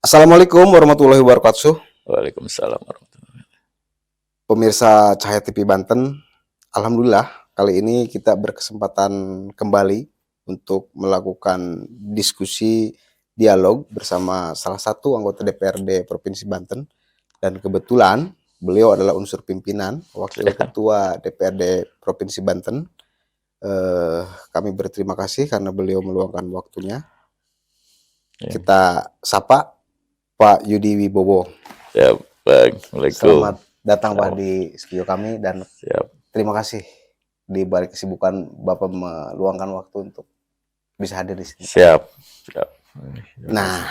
Assalamualaikum warahmatullahi wabarakatuh. Waalaikumsalam warahmatullahi wabarakatuh. Pemirsa Cahaya TV Banten, alhamdulillah kali ini kita berkesempatan kembali untuk melakukan diskusi dialog bersama salah satu anggota DPRD Provinsi Banten, dan kebetulan beliau adalah unsur pimpinan Wakil Ketua DPRD Provinsi Banten. Kami berterima kasih karena beliau meluangkan waktunya. Kita sapa Pak Yudi Wibowo. Ya, Assalamualaikum. Selamat datang Pak di studio kami, dan terima kasih di balik kesibukan Bapak meluangkan waktu untuk bisa hadir di sini. Siap. Nah,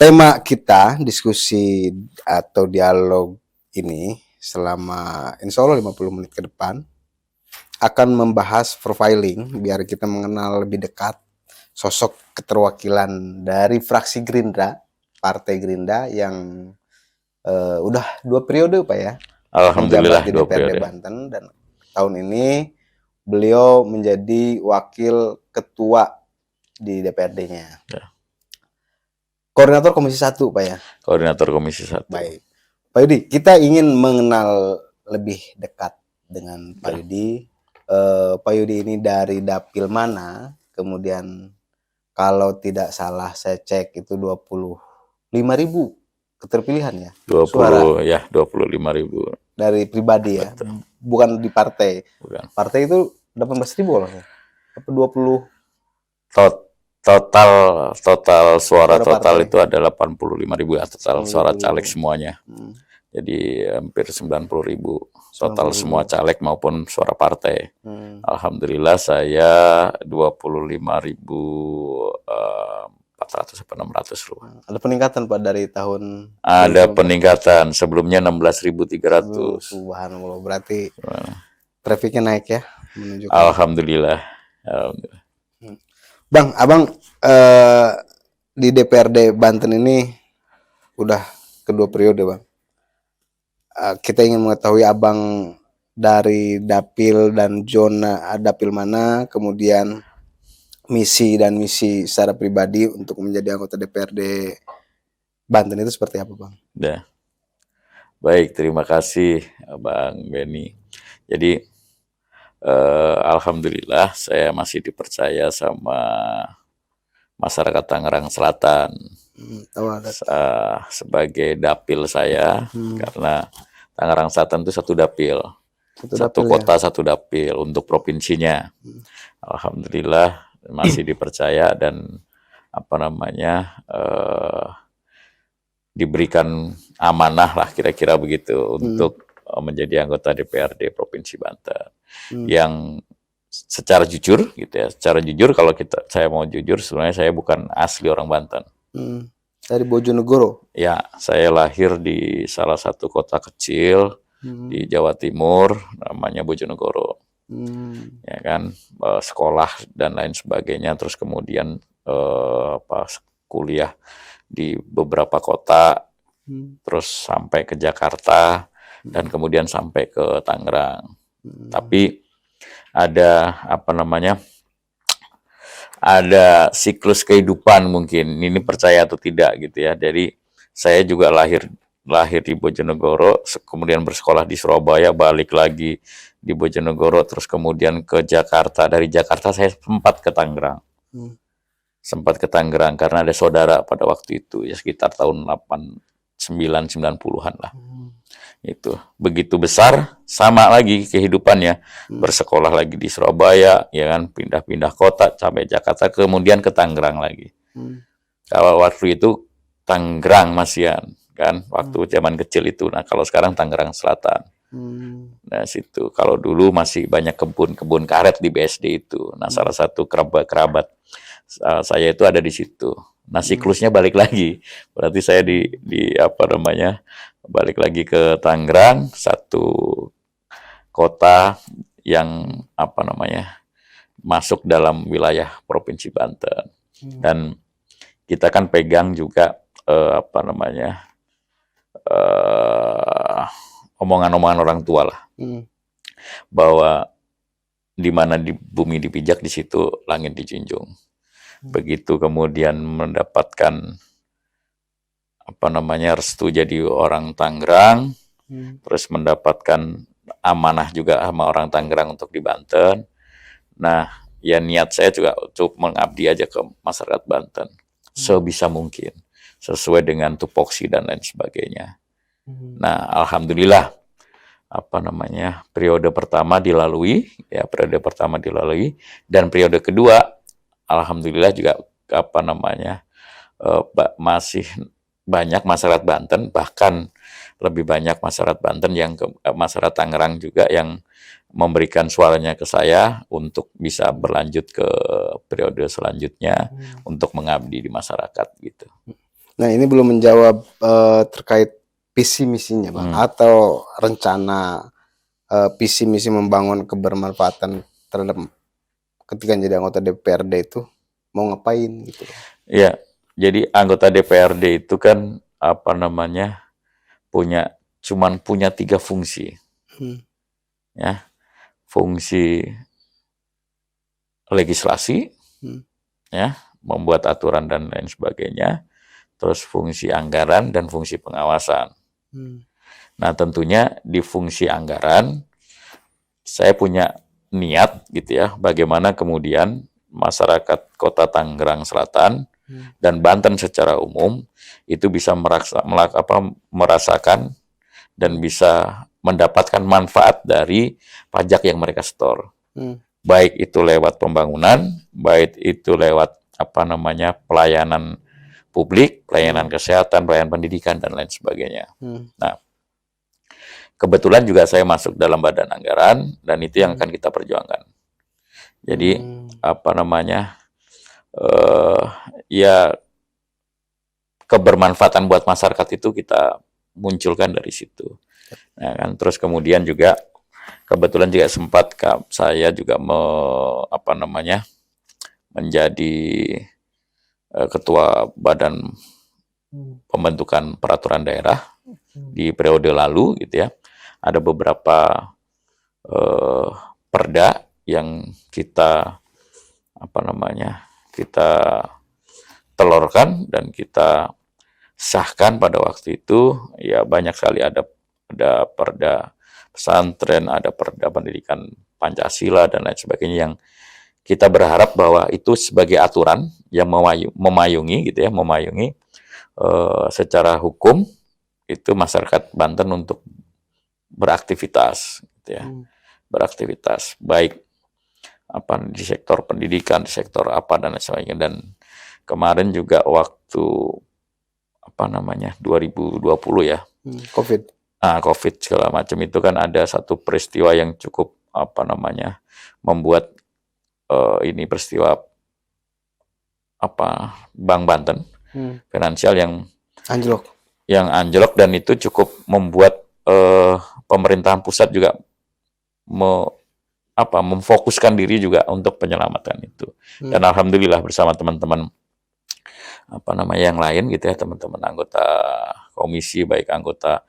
tema kita diskusi atau dialog ini selama insya Allah 50 menit ke depan akan membahas profiling biar kita mengenal lebih dekat sosok keterwakilan dari fraksi Gerindra, Partai Gerindra yang udah 2 periode Pak ya. Alhamdulillah di DPRD Banten, dan tahun ini beliau menjadi wakil ketua di DPRD-nya. Ya. Koordinator Komisi 1 Pak ya. Koordinator Komisi 1. Baik. Pak Yudi, kita ingin mengenal lebih dekat dengan Pak Yudi. Pak Yudi ini dari dapil mana? Kemudian kalau tidak salah saya cek itu 25.000 keterpilihan ya. 20 suara. Ya, 25.000 dari pribadi ya. Betul. Bukan di partai. Bukan. Partai itu 18.000 loh ya. Apa 20? Total suara total partai itu ada 85.000 ya, total suara caleg semuanya. Jadi hampir 90.000 total semua caleg maupun suara partai. Alhamdulillah saya 25.400 atau 600 loh. Ada peningkatan Pak dari tahun? Ada peningkatan, sebelumnya 16.300. Subhanallah, berarti trafiknya naik ya? Alhamdulillah. Bang, Abang di DPRD Banten ini udah kedua periode Bang. Kita ingin mengetahui Abang dari dapil dan zona dapil mana, kemudian misi secara pribadi untuk menjadi anggota DPRD Banten itu seperti apa Bang? Ya. Baik, terima kasih Bang Benny. Jadi alhamdulillah saya masih dipercaya sama masyarakat Tangerang Selatan sebagai dapil saya, karena Tangerang Selatan itu satu dapil, satu kota ya? Satu dapil untuk provinsinya. Alhamdulillah masih dipercaya dan diberikan amanah lah kira-kira begitu untuk menjadi anggota DPRD Provinsi Banten. Yang secara jujur gitu ya, secara jujur kalau saya mau jujur, sebenarnya saya bukan asli orang Banten. Dari Bojonegoro? Ya, saya lahir di salah satu kota kecil di Jawa Timur, namanya Bojonegoro. Ya kan, sekolah dan lain sebagainya, terus kemudian kuliah di beberapa kota, terus sampai ke Jakarta, dan kemudian sampai ke Tangerang. Tapi ada ada siklus kehidupan mungkin, ini percaya atau tidak gitu ya. Jadi saya juga lahir di Bojonegoro, kemudian bersekolah di Surabaya, balik lagi di Bojonegoro, terus kemudian ke Jakarta. Dari Jakarta saya sempat ke Tangerang. Sempat ke Tangerang karena ada saudara pada waktu itu, ya sekitar tahun 90-an lah. Itu begitu besar, sama lagi kehidupannya, bersekolah lagi di Surabaya, ya kan, pindah-pindah kota sampai Jakarta, kemudian ke Tangerang lagi. Kalau waktu itu Tangerang masihan kan, waktu zaman kecil itu. Nah kalau sekarang Tangerang Selatan. Nah situ, kalau dulu masih banyak kebun karet di BSD itu. Nah salah satu kerabat saya itu ada di situ. Nah siklusnya balik lagi, berarti saya balik lagi ke Tangerang, satu kota yang masuk dalam wilayah Provinsi Banten. Dan kita kan pegang juga omongan-omongan orang tua lah, bahwa di mana di bumi dipijak, di situ langit dijunjung. Begitu kemudian mendapatkan restu jadi orang Tangerang, Hmm. terus mendapatkan amanah juga sama orang Tangerang untuk di Banten. Nah, ya niat saya juga untuk mengabdi aja ke masyarakat Banten sebisa mungkin, sesuai dengan tupoksi dan lain sebagainya. Nah, alhamdulillah periode pertama dilalui, dan periode kedua alhamdulillah juga masih banyak masyarakat Banten, bahkan lebih banyak masyarakat Banten masyarakat Tangerang juga yang memberikan suaranya ke saya untuk bisa berlanjut ke periode selanjutnya untuk mengabdi di masyarakat gitu. Nah, ini belum menjawab terkait visi misinya, Bang, atau rencana visi misi membangun kebermanfaatan terhadap ketika jadi anggota DPRD itu mau ngapain gitu. Ya, jadi anggota DPRD itu kan punya 3 fungsi. Ya, fungsi legislasi, ya, membuat aturan dan lain sebagainya, terus fungsi anggaran dan fungsi pengawasan. Nah, tentunya di fungsi anggaran saya punya niat gitu ya, bagaimana kemudian masyarakat Kota Tangerang Selatan dan Banten secara umum itu bisa merasakan dan bisa mendapatkan manfaat dari pajak yang mereka setor. Baik itu lewat pembangunan, baik itu lewat pelayanan publik, pelayanan kesehatan, pelayanan pendidikan dan lain sebagainya. Nah, kebetulan juga saya masuk dalam badan anggaran dan itu yang akan kita perjuangkan. Jadi ya kebermanfaatan buat masyarakat itu kita munculkan dari situ. Nah, kan terus kemudian juga kebetulan juga sempat saya juga menjadi ketua badan pembentukan peraturan daerah di periode lalu gitu ya. Ada beberapa perda yang kita kita telurkan dan kita sahkan pada waktu itu. Ya banyak sekali, ada perda pesantren, ada perda pendidikan Pancasila dan lain sebagainya, yang kita berharap bahwa itu sebagai aturan yang memayungi secara hukum itu masyarakat Banten untuk beraktivitas gitu ya. Beraktivitas baik di sektor pendidikan, di sektor dan lain sebagainya. Dan kemarin juga waktu 2020 ya, COVID segala macam itu kan ada satu peristiwa yang cukup membuat ini peristiwa Bank Banten finansial yang anjlok, dan itu cukup membuat pemerintahan pusat juga memfokuskan diri juga untuk penyelamatan itu. Dan alhamdulillah bersama teman-teman yang lain gitu ya, teman-teman anggota komisi, baik anggota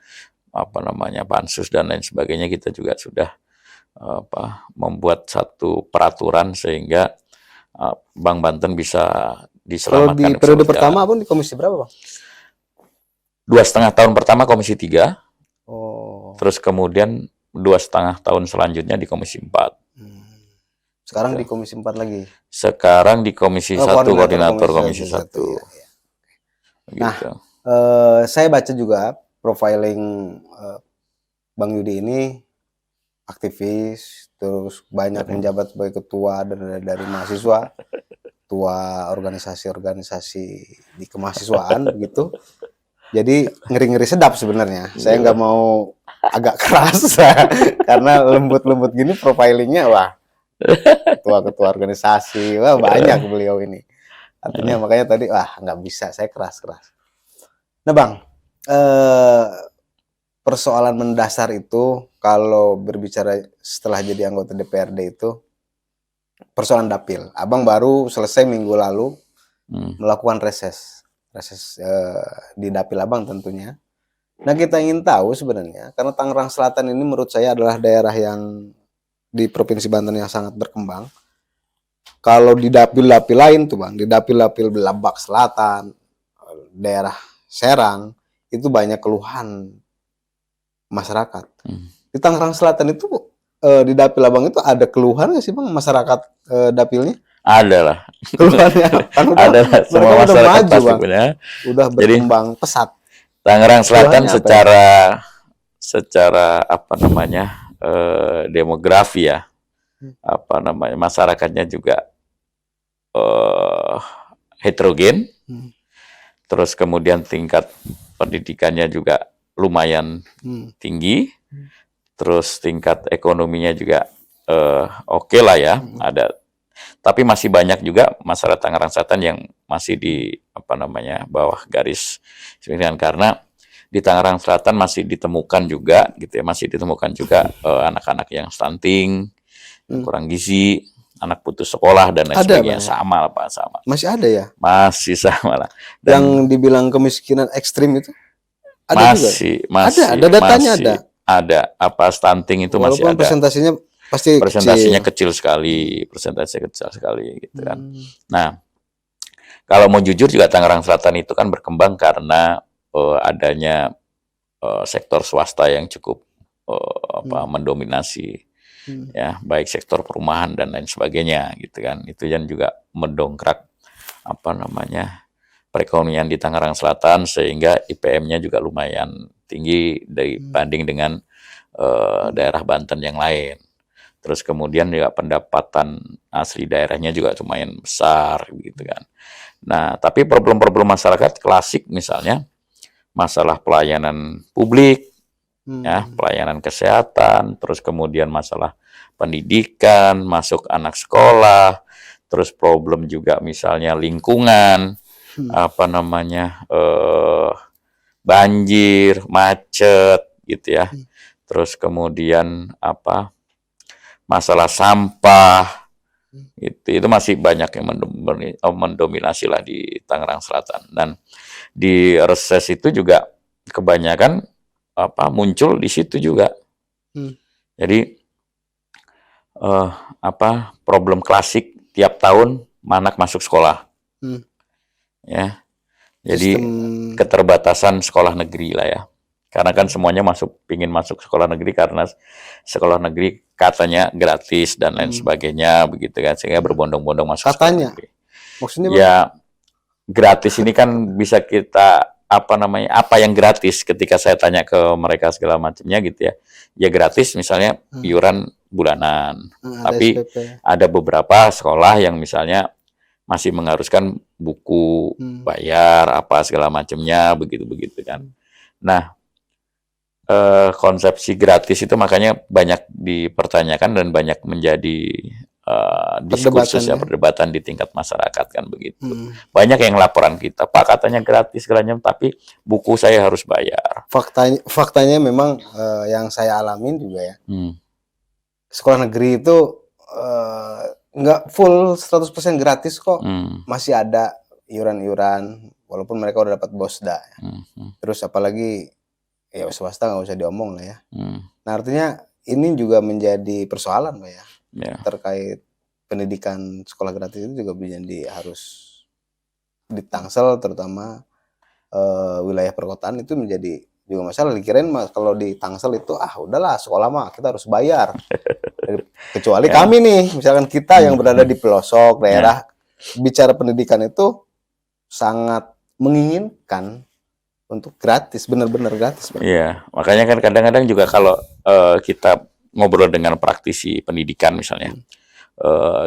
pansus dan lain sebagainya, kita juga sudah membuat satu peraturan sehingga Bank Banten bisa diselamatkan. Kalau di periode pertama Abang di komisi berapa, Bang? 2,5 tahun pertama komisi 3. Terus kemudian 2,5 tahun selanjutnya di komisi 4. Sekarang di komisi 4 lagi. Sekarang di komisi 1, koordinator komisi 1. Ya. Nah, saya baca juga profiling Bang Yudi ini aktivis, terus banyak menjabat sebagai ketua dari mahasiswa, ketua organisasi-organisasi di kemahasiswaan begitu. Jadi ngeri-ngeri sedap sebenarnya. Saya nggak mau agak keras karena lembut-lembut gini profilingnya, wah, ketua-ketua organisasi, wah banyak beliau ini. Artinya makanya tadi wah nggak bisa, saya keras-keras. Nah Bang, persoalan mendasar itu kalau berbicara setelah jadi anggota DPRD itu persoalan dapil. Abang baru selesai minggu lalu melakukan reses di dapil Abang tentunya. Nah kita ingin tahu sebenarnya, karena Tangerang Selatan ini menurut saya adalah daerah yang di Provinsi Banten yang sangat berkembang. Kalau di dapil-dapil lain tuh Bang, di dapil-dapil Lebak Selatan, daerah Serang, itu banyak keluhan masyarakat. Hmm. Di Tangerang Selatan itu di Dapil Abang itu ada keluhan nggak sih Bang masyarakat dapilnya? Ada lah. Keluhannya kan Ada lah, mereka semua udah masyarakat maju pasti Bang, punya. udah Jadi berkembang pesat. Tangerang Selatan Keluhannya apa ya? secara apa namanya demografi ya, apa namanya masyarakatnya juga eh, heterogen. Hmm. Terus kemudian tingkat pendidikannya juga lumayan tinggi. Terus tingkat ekonominya juga oke lah ya, ada. Tapi masih banyak juga masyarakat Tangerang Selatan yang masih di apa namanya bawah garis kemiskinan, karena di Tangerang Selatan masih ditemukan juga gitu ya, masih ditemukan juga anak-anak yang stunting, yang kurang gizi, anak putus sekolah dan lain Ada sebagainya. Bang ya? Sama lah Pak, sama. Masih ada ya? Masih sama lah. Yang Dan dibilang kemiskinan ekstrim itu ada juga? Ada datanya ada. ada. Apa stunting itu masih Walaupun ada. presentasinya pasti Presentasinya kecil. kecil sekali gitu kan. Nah, kalau mau jujur juga Tangerang Selatan itu kan berkembang karena adanya sektor swasta yang cukup mendominasi ya, baik sektor perumahan dan lain sebagainya gitu kan. Itu yang juga mendongkrak apa namanya perekonomian di Tangerang Selatan, sehingga IPM-nya juga lumayan tinggi dibanding dengan daerah Banten yang lain. Terus kemudian juga pendapatan asli daerahnya juga lumayan besar gitu kan. Nah, tapi problem-problem masyarakat klasik misalnya masalah pelayanan publik, ya, pelayanan kesehatan, terus kemudian masalah pendidikan, masuk anak sekolah, terus problem juga misalnya lingkungan, apa namanya banjir, macet gitu ya. Terus kemudian apa masalah sampah, itu masih banyak yang mendominasi lah di Tangerang Selatan. Dan di reses itu juga kebanyakan apa muncul di situ juga. Jadi apa problem klasik tiap tahun anak masuk sekolah, ya. Jadi keterbatasan sekolah negeri lah ya. Karena kan semuanya pingin masuk sekolah negeri karena sekolah negeri katanya gratis dan lain sebagainya begitu kan, sehingga berbondong-bondong masuk sekolah negeri. Maksudnya ya gratis ini kan bisa kita apa namanya apa yang gratis, ketika saya tanya ke mereka segala macamnya gitu ya. Ya gratis misalnya iuran bulanan. Tapi SPP. ada beberapa sekolah yang misalnya masih mengharuskan buku bayar apa segala macamnya begitu-begitu kan. Nah, konsepsi gratis itu makanya banyak dipertanyakan dan banyak menjadi diskursus ya, perdebatan di tingkat masyarakat kan begitu. Banyak yang laporan kita, Pak katanya gratis segalanya, tapi buku saya harus bayar. Faktanya memang yang saya alamin juga ya. Sekolah negeri itu nggak full 100% gratis kok. Masih ada iuran-iuran walaupun mereka udah dapat BOSDA. Terus apalagi ya swasta nggak usah diomong lah ya. Nah artinya ini juga menjadi persoalan Pak ya. Terkait pendidikan sekolah gratis itu juga menjadi harus di Tangsel terutama wilayah perkotaan itu menjadi juga masalah. Dikirain kalau di Tangsel itu udahlah sekolah mah kita harus bayar. Kecuali kami nih, misalkan kita yang berada di pelosok daerah, bicara pendidikan itu sangat menginginkan untuk gratis, benar-benar gratis. Iya, makanya kan kadang-kadang juga kalau kita ngobrol dengan praktisi pendidikan misalnya,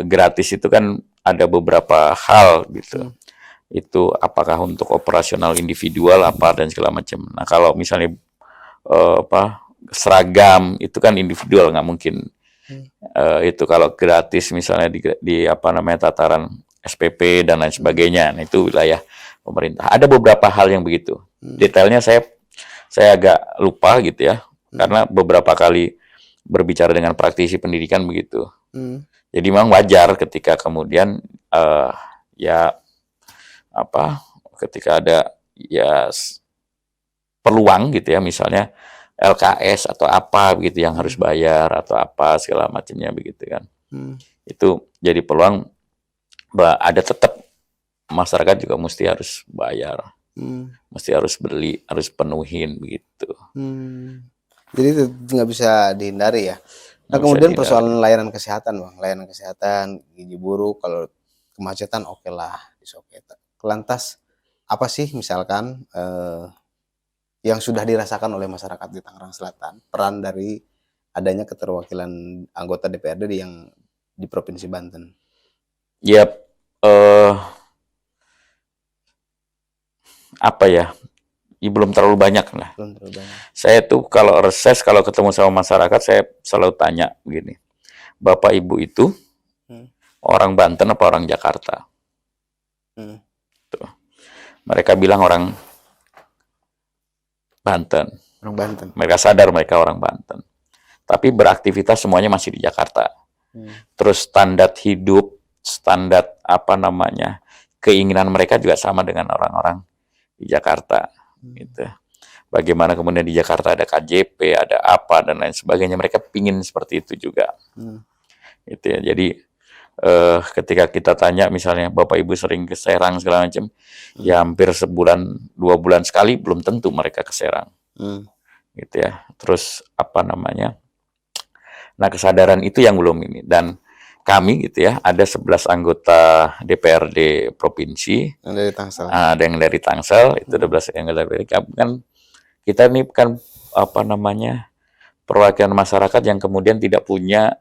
gratis itu kan ada beberapa hal gitu. Itu apakah untuk operasional individual apa dan segala macam. Nah kalau misalnya seragam itu kan individual, nggak mungkin. Itu kalau gratis misalnya di apa namanya tataran SPP dan lain sebagainya, nah itu wilayah pemerintah. Ada beberapa hal yang begitu. Detailnya saya agak lupa gitu ya, karena beberapa kali berbicara dengan praktisi pendidikan begitu. Jadi memang wajar ketika kemudian ya apa ketika ada ya peluang gitu ya, misalnya LKS atau apa begitu yang harus bayar atau apa segala macamnya begitu kan. Itu jadi peluang ada tetap masyarakat juga mesti harus bayar. Mesti harus beli, harus penuhin begitu. Jadi itu nggak bisa dihindari ya. Nah, Nggak bisa kemudian dihindari. persoalan layanan kesehatan, Bang. Layanan kesehatan, gizi buruk, kalau kemacetan oke lah, oke. Lantas apa sih misalkan yang sudah dirasakan oleh masyarakat di Tangerang Selatan, peran dari adanya keterwakilan anggota DPRD di Provinsi Banten? Ya, apa ya? Belum terlalu banyak lah. Belum terlalu banyak. Saya tuh kalau reses, kalau ketemu sama masyarakat, saya selalu tanya begini, Bapak Ibu itu orang Banten apa orang Jakarta? Tuh. Mereka bilang orang Banten. Orang Banten. Mereka sadar mereka orang Banten. Tapi beraktivitas semuanya masih di Jakarta. Terus standar hidup, standar apa namanya, keinginan mereka juga sama dengan orang-orang di Jakarta. Gitu. Bagaimana kemudian di Jakarta ada KJP, ada apa dan lain sebagainya, mereka pingin seperti itu juga. Gitu ya. Jadi ketika kita tanya misalnya Bapak Ibu sering ke Serang segala macam, ya hampir sebulan 2 bulan sekali belum tentu mereka ke Serang. Gitu ya. Terus apa namanya? Nah, kesadaran itu yang belum ini, dan kami gitu ya, ada 11 anggota DPRD provinsi. Yang dari Tangsel. Ada yang dari Tangsel, itu 12 yang dari kan kita ini kan apa namanya? Perwakilan masyarakat yang kemudian tidak punya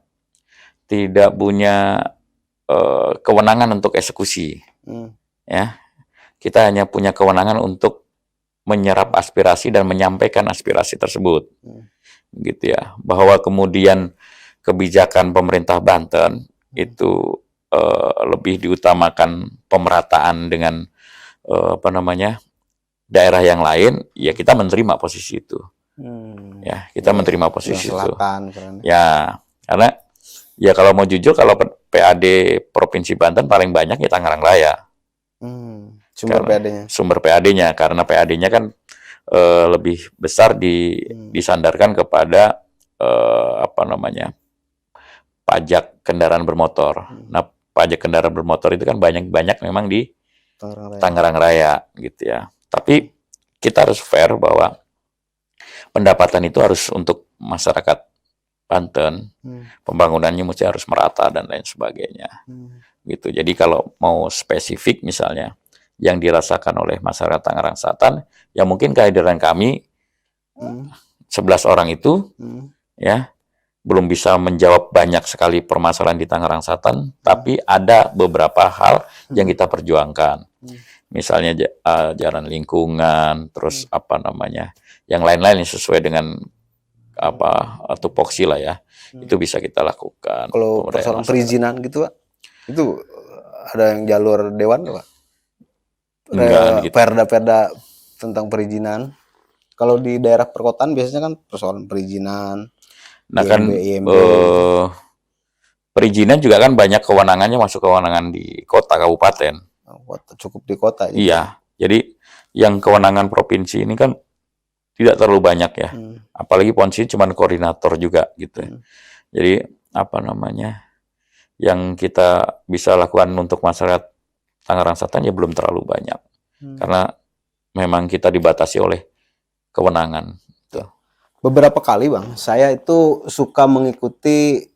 kewenangan untuk eksekusi. Ya. Kita hanya punya kewenangan untuk menyerap aspirasi dan menyampaikan aspirasi tersebut. Gitu ya. Bahwa kemudian kebijakan pemerintah Banten itu lebih diutamakan pemerataan dengan apa namanya? Daerah yang lain, ya kita menerima posisi itu. Ya, kita menerima posisi Selatan, itu. Ya, karena ya kalau mau jujur, kalau PAD Provinsi Banten paling banyak ya Tangerang Raya. Sumber PAD-nya. Sumber PAD-nya, karena PAD-nya kan lebih besar disandarkan kepada apa namanya, pajak kendaraan bermotor. Nah, pajak kendaraan bermotor itu kan banyak memang di Tangerang Raya gitu ya. Tapi kita harus fair bahwa pendapatan itu harus untuk masyarakat Banten, pembangunannya mesti harus merata dan lain sebagainya. Gitu. Jadi kalau mau spesifik misalnya yang dirasakan oleh masyarakat Tangerang Selatan, ya mungkin kehadiran kami 11 orang itu ya belum bisa menjawab banyak sekali permasalahan di Tangerang Selatan, tapi ada beberapa hal yang kita perjuangkan. Misalnya jalan lingkungan, terus apa namanya, yang lain-lain yang sesuai dengan apa tupoksi lah ya, itu bisa kita lakukan. Kalau persoalan perizinan gitu, Pak, itu ada yang jalur dewan nggak, Pak? Gitu. Perda tentang perizinan. Kalau di daerah perkotaan biasanya kan persoalan perizinan. Nah kan perizinan juga kan banyak kewenangannya masuk kewenangan di kota kabupaten. Cukup di kota. Iya, jadi yang kewenangan provinsi ini kan tidak terlalu banyak ya. Apalagi provinsi cuma koordinator juga gitu. Jadi apa namanya, yang kita bisa lakukan untuk masyarakat Tangerang Selatan ya belum terlalu banyak. Karena memang kita dibatasi oleh kewenangan. Gitu. Beberapa kali, Bang, saya itu suka mengikuti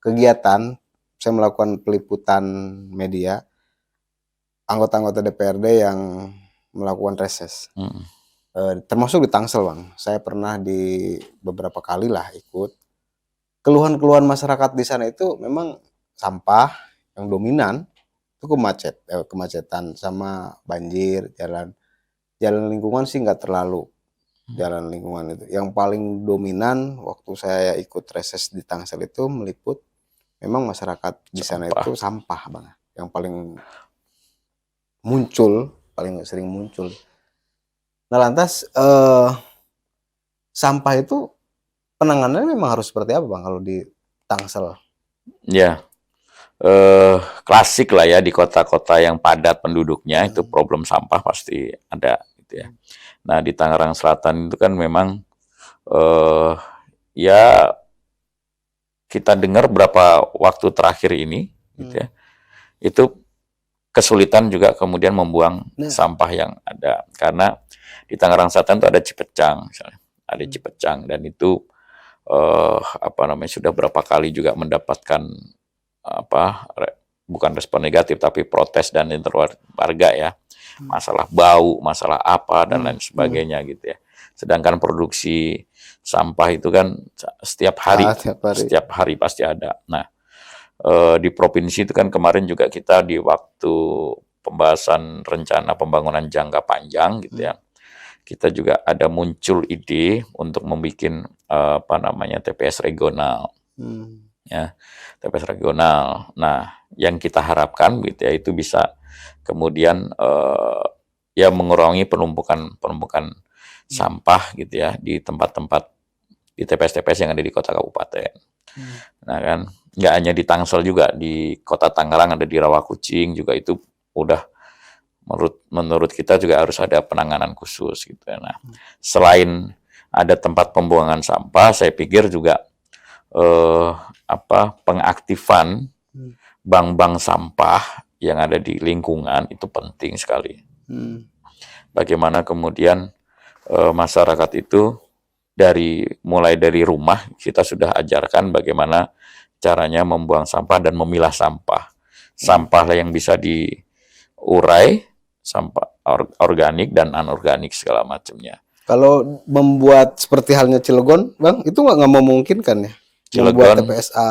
kegiatan, saya melakukan peliputan media, anggota-anggota DPRD yang melakukan reses. Termasuk di Tangsel, Bang. Saya pernah di beberapa kali lah ikut. Keluhan-keluhan masyarakat di sana itu memang sampah yang dominan, itu kemacetan sama banjir, jalan lingkungan sih nggak terlalu. Jalan lingkungan itu yang paling dominan waktu saya ikut reses di Tangsel itu meliput memang masyarakat di sana itu sampah, Bang, yang paling sering muncul. Nah, lantas sampah itu penanganannya memang harus seperti apa, Bang, kalau di Tangsel? Ya, klasik lah ya, di kota-kota yang padat penduduknya itu problem sampah pasti ada gitu ya. Nah, di Tangerang Selatan itu kan memang ya kita dengar berapa waktu terakhir ini gitu ya, itu kesulitan juga kemudian membuang Nah, sampah yang ada. Karena di Tangerang Selatan itu ada Cipecang misalnya, ada hmm, Cipecang, dan itu apa namanya, sudah berapa kali juga mendapatkan apa, bukan respon negatif tapi protes dan warga ya, hmm, masalah bau, masalah apa dan hmm, lain hmm. sebagainya gitu ya. Sedangkan produksi sampah itu kan Tiap hari. setiap hari pasti ada. Nah, di provinsi itu kan kemarin juga kita di waktu pembahasan rencana pembangunan jangka panjang gitu Hmm, ya, kita juga ada muncul ide untuk membuat apa namanya, TPS regional hmm, ya, TPS regional. Nah, yang kita harapkan gitu ya, itu bisa kemudian ya mengurangi penumpukan hmm, sampah gitu ya di tempat-tempat, di TPS-TPS yang ada di kota kabupaten. hmm, Nah kan, nggak hanya di Tangsel juga, di kota Tangerang ada di Rawakucing juga, itu udah menurut kita juga harus ada penanganan khusus gitu ya. Nah, hmm, selain ada tempat pembuangan sampah, saya pikir juga eh, pengaktifan hmm, bank-bank sampah yang ada di lingkungan itu penting sekali. hmm. Bagaimana kemudian masyarakat itu mulai dari rumah kita sudah ajarkan bagaimana caranya membuang sampah dan memilah sampah. Hmm. Sampah yang bisa diurai, sampah organik dan anorganik segala macamnya. Kalau membuat seperti halnya Cilegon, Bang, itu nggak memungkinkan ya? Membuat Cilegon, TPSA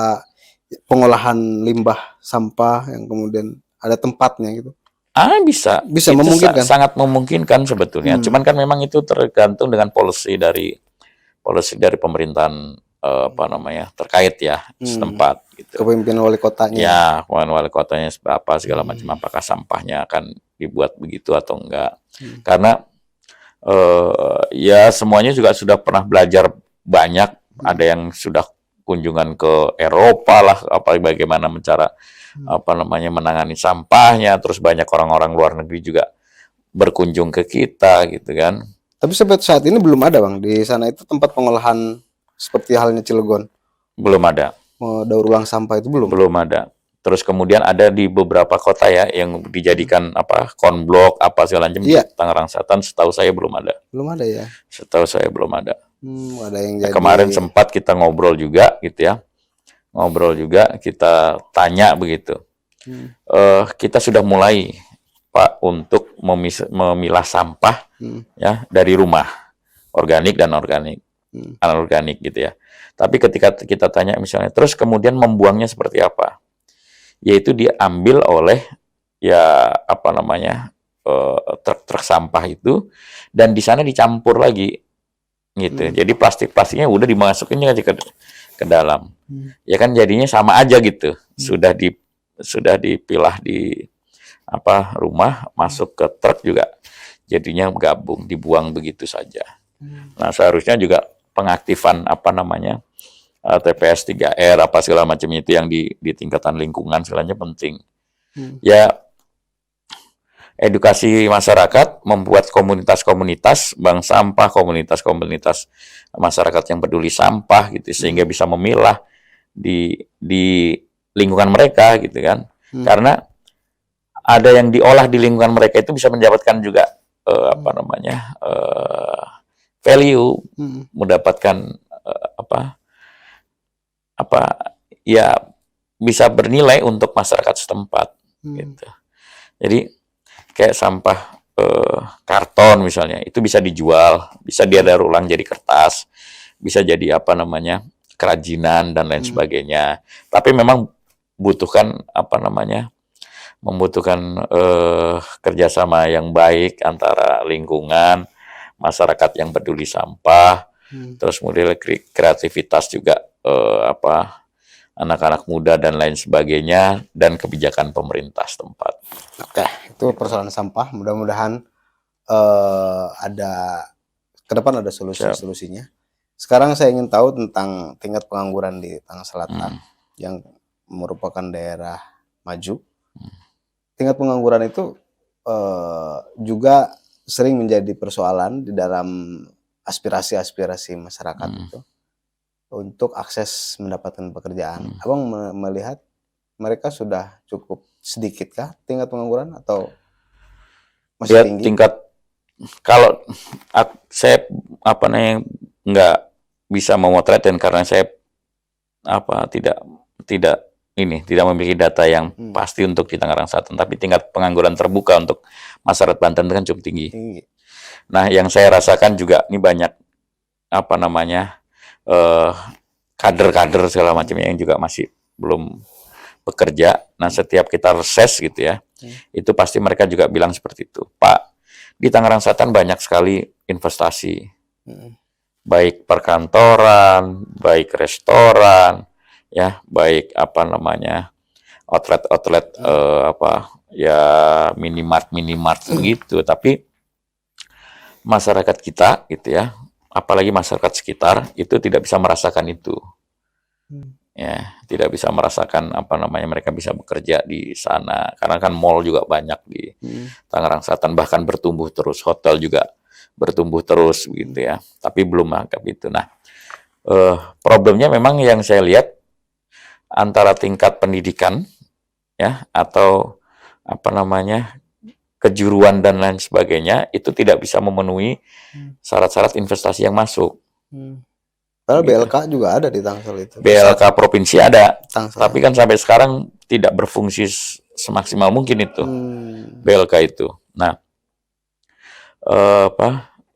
pengolahan limbah sampah yang kemudian ada tempatnya gitu. bisa. Bisa Itu memungkinkan. sangat memungkinkan sebetulnya. Hmm, Cuman kan memang itu tergantung dengan policy dari pemerintahan apa namanya, terkait ya hmm. setempat gitu. Kepemimpinan wali kotanya ya. Ya, wali kotanya apa segala macam, Hmm, apakah sampahnya akan dibuat begitu atau enggak. hmm, Karena ya semuanya juga sudah pernah belajar banyak, ada hmm, yang sudah kunjungan ke Eropa lah, bagaimana cara hmm. apa namanya menangani sampahnya, terus banyak orang-orang luar negeri juga berkunjung ke kita gitu kan. Tapi sampai saat ini belum ada, Bang. Di sana itu tempat pengolahan seperti halnya Cilegon. Belum ada, Daur ulang sampah itu belum. belum ada. Terus kemudian ada di beberapa kota ya yang Hmm. dijadikan apa konblok apa segala macam di Iya, Tangerang Selatan, setahu saya belum ada. belum ada ya. Setahu saya belum ada. Ada yang Nah, jadi. kemarin sempat kita ngobrol juga gitu ya. Ngobrol juga, kita tanya begitu. Hmm, Kita sudah mulai Pak untuk memilah sampah hmm, ya dari rumah, organik dan hmm, anorganik gitu ya. Tapi ketika kita tanya misalnya, terus kemudian membuangnya seperti apa? Yaitu diambil oleh ya apa namanya, truk-truk sampah itu, dan di sana dicampur lagi gitu. hmm, Jadi plastik-plastiknya udah dimasukin aja ke dalam. hmm, Ya kan jadinya sama aja gitu. hmm, Sudah dipilah di apa rumah, hmm, masuk ke truk juga jadinya gabung, dibuang begitu saja. hmm, Nah, seharusnya juga pengaktifan apa namanya, TPS 3R apa segala macam itu yang di tingkatan lingkungan segalanya penting. hmm, Ya, edukasi masyarakat, membuat komunitas-komunitas bank sampah, komunitas-komunitas masyarakat yang peduli sampah gitu, hmm, sehingga bisa memilah di lingkungan mereka gitu kan. hmm, Karena ada yang diolah di lingkungan mereka itu bisa mendapatkan juga apa namanya, value, hmm, mendapatkan apa apa ya, bisa bernilai untuk masyarakat setempat hmm, gitu. Jadi kayak sampah karton misalnya itu bisa dijual, bisa dia hmm, daur ulang jadi kertas, bisa jadi apa namanya kerajinan dan lain hmm, sebagainya. Tapi memang butuhkan apa namanya, membutuhkan kerjasama yang baik antara lingkungan, masyarakat yang peduli sampah, hmm. terus model kreativitas juga anak-anak muda dan lain sebagainya, dan kebijakan pemerintah setempat. Oke, itu persoalan sampah. Mudah-mudahan ada ke depan ada Siap. solusi-solusinya. Sekarang saya ingin tahu tentang tingkat pengangguran di Tangerang Selatan Hmm. yang merupakan daerah maju. Tingkat pengangguran itu juga sering menjadi persoalan di dalam aspirasi-aspirasi masyarakat Hmm. itu untuk akses mendapatkan pekerjaan. Hmm. Abang melihat mereka sudah cukup sedikit kah tingkat pengangguran atau masih Ya tinggi? tingkat kalau saya apa namanya nggak bisa memotretin karena saya tidak tidak tidak memiliki data yang pasti untuk di Tangerang Selatan, tapi tingkat pengangguran terbuka untuk masyarakat Banten itu kan cukup tinggi. Nah, yang saya rasakan juga ini banyak kader-kader segala macam yang juga masih belum bekerja. Nah, setiap kita reses gitu ya, itu pasti mereka juga bilang seperti itu. Pak, di Tangerang Selatan banyak sekali investasi, baik perkantoran, baik restoran, ya, baik outlet minimart begitu. Tapi masyarakat kita gitu ya, apalagi masyarakat sekitar itu tidak bisa merasakan itu. Ya, tidak bisa merasakan mereka bisa bekerja di sana karena kan mall juga banyak di Tangerang Selatan, bahkan bertumbuh terus, hotel juga bertumbuh terus gitu ya, tapi belum anggap itu. Nah, problemnya memang yang saya lihat antara tingkat pendidikan ya atau kejuruan dan lain sebagainya itu tidak bisa memenuhi syarat-syarat investasi yang masuk. Padahal BLK juga ada di Tangsel itu. BLK provinsi ada, Tangsel. tapi kan sampai sekarang tidak berfungsi semaksimal mungkin itu BLK itu. Nah,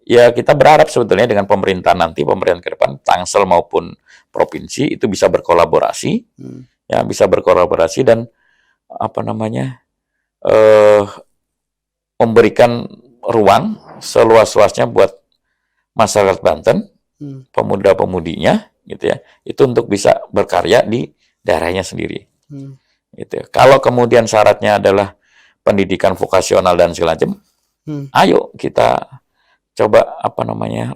ya kita berharap sebetulnya dengan pemerintahan ke depan Tangsel maupun provinsi itu bisa berkolaborasi, ya bisa berkolaborasi dan memberikan ruang seluas-luasnya buat masyarakat Banten, pemuda-pemudinya gitu ya, itu untuk bisa berkarya di daerahnya sendiri. Gitu ya. Kalau kemudian syaratnya adalah pendidikan vokasional dan segala macam, ayo kita coba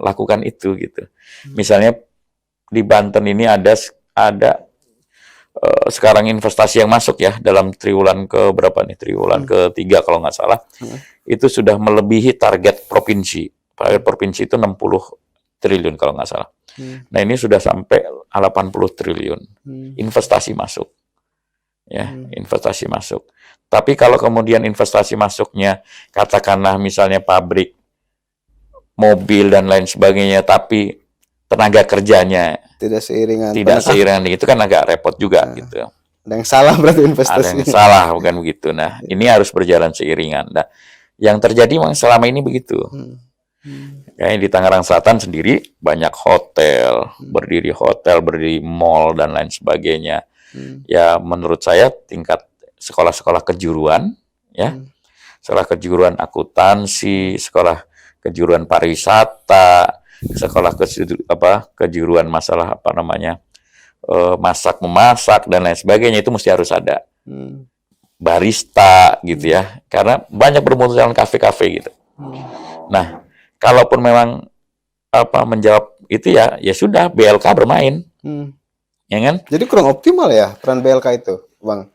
lakukan itu gitu. Misalnya di Banten ini ada sekarang investasi yang masuk ya dalam triwulan ke berapa nih, triwulan ke-3 kalau nggak salah, itu sudah melebihi target provinsi. Target provinsi itu 60 triliun kalau nggak salah. Nah, ini sudah sampai 80 triliun investasi masuk. Ya, investasi masuk. Tapi kalau kemudian investasi masuknya katakanlah misalnya pabrik, mobil dan lain sebagainya, tapi tenaga kerjanya tidak seiringan itu kan agak repot juga gitu. Ada yang salah berarti investasi. Ada yang salah bukan begitu. Nah, ini harus berjalan seiringan. Nah, yang terjadi memang selama ini begitu. Kayak di Tangerang Selatan sendiri banyak hotel, berdiri mall dan lain sebagainya. Ya menurut saya tingkat sekolah-sekolah kejuruan, ya, sekolah kejuruan akuntansi, sekolah kejuruan pariwisata, sekolah kejuruan masalah masak memasak dan lain sebagainya itu mesti harus ada. Barista gitu ya, karena banyak bermunculan kafe-kafe gitu. Nah, kalaupun memang menjawab itu ya sudah BLK bermain. Ya kan? Jadi kurang optimal ya peran BLK itu, Bang.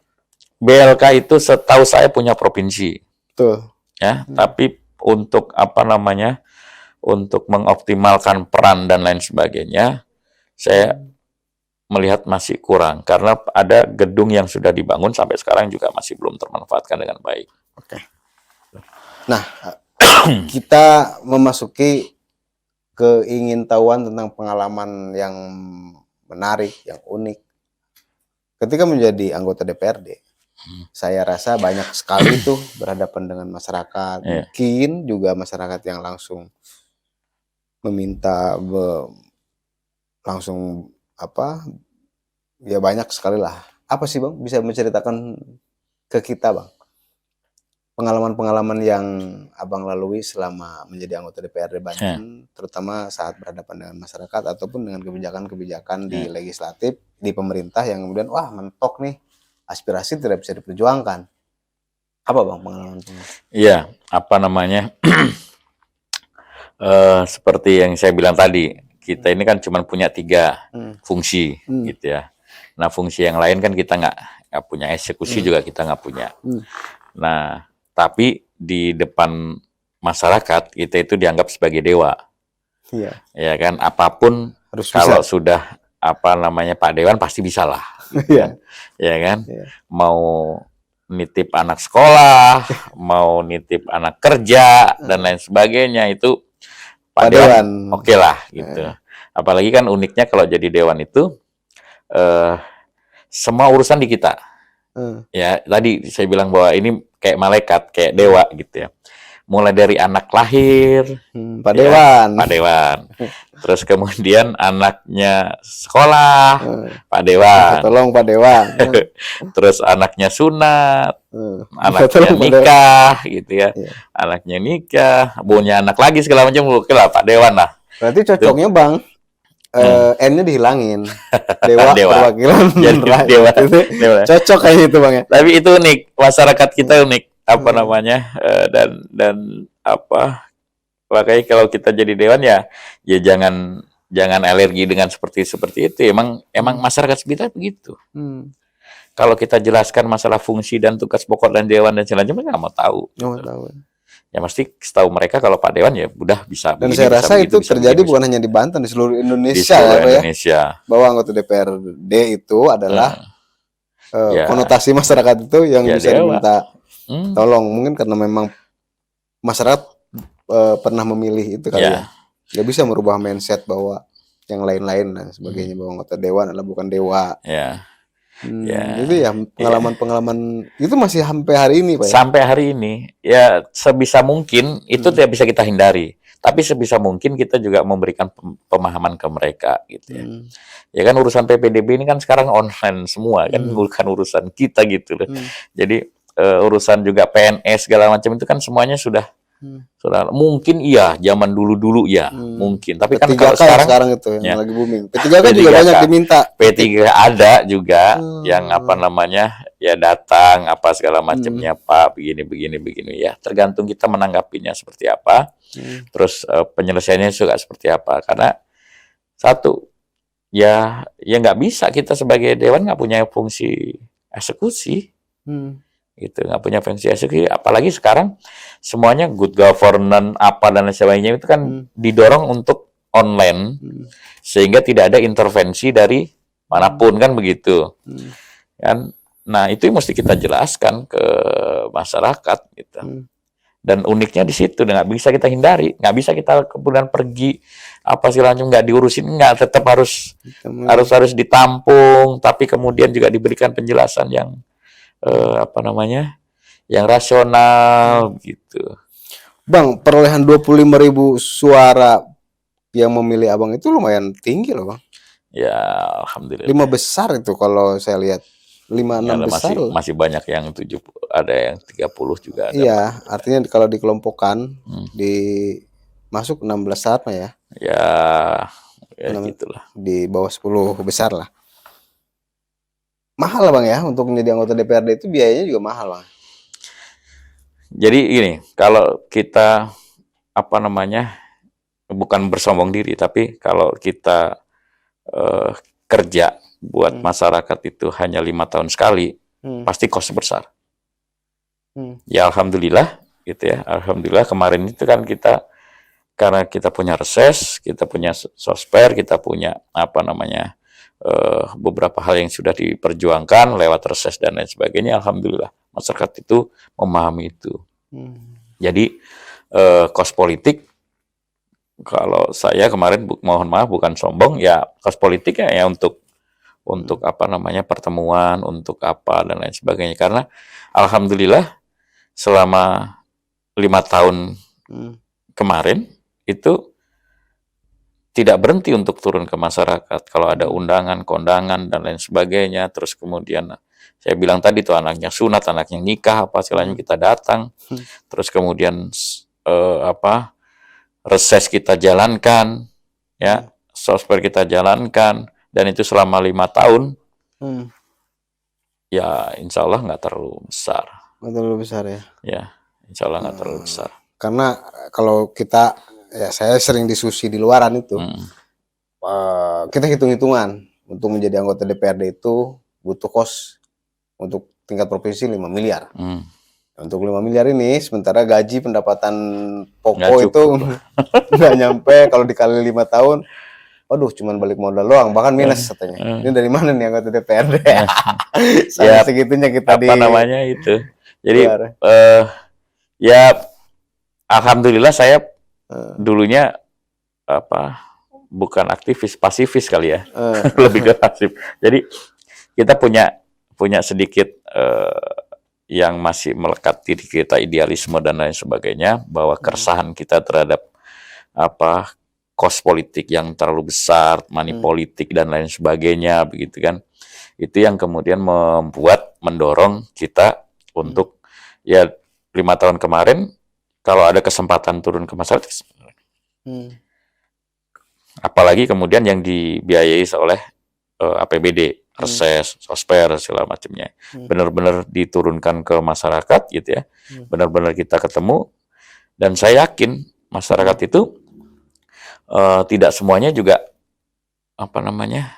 BLK itu setahu saya punya provinsi. Tuh. Ya, tapi untuk untuk mengoptimalkan peran dan lain sebagainya, saya melihat masih kurang karena ada gedung yang sudah dibangun sampai sekarang juga masih belum termanfaatkan dengan baik. Oke. Nah, kita memasuki keingintahuan tentang pengalaman yang menarik, yang unik. Ketika menjadi anggota DPRD, saya rasa banyak sekali tuh berhadapan dengan masyarakat. Mungkin juga masyarakat yang langsung meminta langsung ya banyak sekali lah. Apa sih Bang bisa menceritakan ke kita Bang pengalaman-pengalaman yang Abang lalui selama menjadi anggota DPRD Banten, terutama saat berhadapan dengan masyarakat ataupun dengan kebijakan-kebijakan di legislatif, di pemerintah yang kemudian wah mentok nih, aspirasi tidak bisa diperjuangkan. Apa Bang pengalaman? Iya, seperti yang saya bilang tadi, kita ini kan cuma punya 3 fungsi gitu ya. Nah, fungsi yang lain kan kita nggak punya, eksekusi juga kita nggak punya. Nah, tapi di depan masyarakat kita itu dianggap sebagai dewa. Iya. Ya kan, apapun harus kalau bisa. Sudah Pak Dewan pasti bisa lah. Iya. Ya kan? Iya. Mau nitip anak sekolah, mau nitip anak kerja dan lain sebagainya itu Pak Pak Dewan Dewan. oke lah gitu. Apalagi kan uniknya kalau jadi Dewan itu eh, semua urusan di kita. Ya, tadi saya bilang bahwa ini kayak malaikat, kayak dewa gitu ya. Mulai dari anak lahir, Pak ya, Dewan. Pak Dewan. Terus kemudian anaknya sekolah, Pak Dewan. Tolong Pak Dewan. Terus anaknya sunat, anaknya Tolong Pak Dewan. nikah gitu ya. Iya. Anaknya nikah, punya anak lagi segala macam, oke lah Pak Dewan lah. Berarti cocoknya Bang, N-nya dihilangin. Dewa, Dewa. perwakilan Jadi rakyat. dewa. Itu Dewa. cocok kayaknya itu Bang ya. Tapi itu unik, masyarakat kita unik apa namanya dan apa makanya kalau kita jadi dewan ya jangan alergi dengan seperti itu. Emang masyarakat kita begitu. Kalau kita jelaskan masalah fungsi dan tugas pokok dan dewan dan selanjutnya mereka nggak mau tahu. Nggak mau tahu. Ya mesti setahu mereka kalau Pak Dewan ya udah bisa. Dan begini, saya bisa rasa begitu, itu bisa terjadi begitu, bukan hanya di Banten, di seluruh di Indonesia, seluruh ya, Pak ya. Indonesia. Bahwa anggota DPRD itu adalah Ya. konotasi masyarakat itu yang Ya, bisa dewa. diminta tolong. Mungkin karena memang masyarakat pernah memilih itu kali ya. Nggak bisa merubah mindset bahwa yang lain-lain dan sebagainya, bahwa anggota dewan adalah bukan dewa. Ya. Itu ya pengalaman-pengalaman itu masih sampai hari ini Pak ya? Sampai hari ini ya sebisa mungkin itu tidak bisa kita hindari. Tapi sebisa mungkin kita juga memberikan pemahaman ke mereka gitu ya. Ya kan urusan PPDB ini kan sekarang online semua kan, bukan urusan kita gitu loh. Jadi urusan juga PNS segala macam itu kan semuanya sudah mungkin iya zaman dulu ya mungkin, tapi kan kalau sekarang itu yang lagi booming. P3K juga banyak diminta. P3 ada juga yang apa namanya ya datang apa segala macamnya Pak begini ya, tergantung kita menanggapinya seperti apa. Terus penyelesaiannya juga seperti apa, karena satu ya nggak bisa kita sebagai dewan nggak punya fungsi eksekusi. Gitu, nggak punya fungsi eksekusi, apalagi sekarang semuanya good governance apa dan lain sebagainya itu kan didorong untuk online sehingga tidak ada intervensi dari manapun kan begitu kan. Nah itu mesti kita jelaskan ke masyarakat gitu. Dan uniknya di situ nggak bisa kita hindari, nggak bisa kita kemudian pergi apa segala macam nggak diurusin, nggak, tetap harus ditampung, tapi kemudian juga diberikan penjelasan yang apa namanya yang rasional gitu. Bang, perolehan 25.000 suara yang memilih Abang itu lumayan tinggi loh Bang. Ya alhamdulillah. 5 besar itu kalau saya lihat. 5-6 ya, besar masih banyak yang 70, ada yang 30 juga ada. Iya, artinya kalau dikelompokkan di masuk 16 besar ya. Ya gitulah. Di bawah 10 besar lah. Mahal Bang ya, untuk menjadi anggota DPRD itu biayanya juga mahal Bang. Jadi gini, kalau kita apa namanya bukan bersombong diri, tapi kalau kita kerja buat masyarakat itu hanya 5 tahun sekali, pasti kos besar. Ya alhamdulillah gitu ya, alhamdulillah kemarin itu kan kita karena kita punya reses, kita punya sosper, kita punya apa namanya beberapa hal yang sudah diperjuangkan lewat reses dan lain sebagainya, alhamdulillah masyarakat itu memahami itu. Jadi kos politik, kalau saya kemarin mohon maaf bukan sombong ya, kos politik ya untuk apa namanya pertemuan, untuk apa dan lain sebagainya, karena alhamdulillah selama 5 tahun kemarin itu tidak berhenti untuk turun ke masyarakat. Kalau ada undangan, kondangan, dan lain sebagainya. Terus kemudian saya bilang tadi tuh anaknya sunat, anaknya nikah, apa segalanya kita datang. Terus kemudian reses kita jalankan, ya, sosper kita jalankan, dan itu selama 5 tahun. Ya insya Allah nggak terlalu besar. Nggak terlalu besar ya? Ya, insya Allah nggak terlalu besar. Karena kalau kita ya saya sering diskusi di luaran itu, kita hitung-hitungan untuk menjadi anggota DPRD itu butuh kos untuk tingkat provinsi 5 miliar. Untuk 5 miliar ini, sementara gaji pendapatan pokok itu nggak nyampe, kalau dikali 5 tahun waduh cuman balik modal doang, bahkan minus katanya. eh, Ini dari mana nih anggota DPRD? eh. Sampai Ya, segitunya kita apa namanya itu. Jadi luar. ya alhamdulillah saya Eh, dulunya apa bukan aktivis, pasifis kali ya. eh, Lebih ke pasif. Jadi kita punya punya sedikit yang masih melekat diri kita, idealisme dan lain sebagainya, bahwa keresahan kita terhadap apa kos politik yang terlalu besar, money politik dan lain sebagainya, begitu kan. Itu yang kemudian mendorong kita untuk ya 5 tahun kemarin kalau ada kesempatan turun ke masyarakat, apalagi kemudian yang dibiayai oleh APBD, reses, sosper, segala macamnya, benar-benar diturunkan ke masyarakat gitu ya, benar-benar kita ketemu, dan saya yakin masyarakat itu tidak semuanya juga apa namanya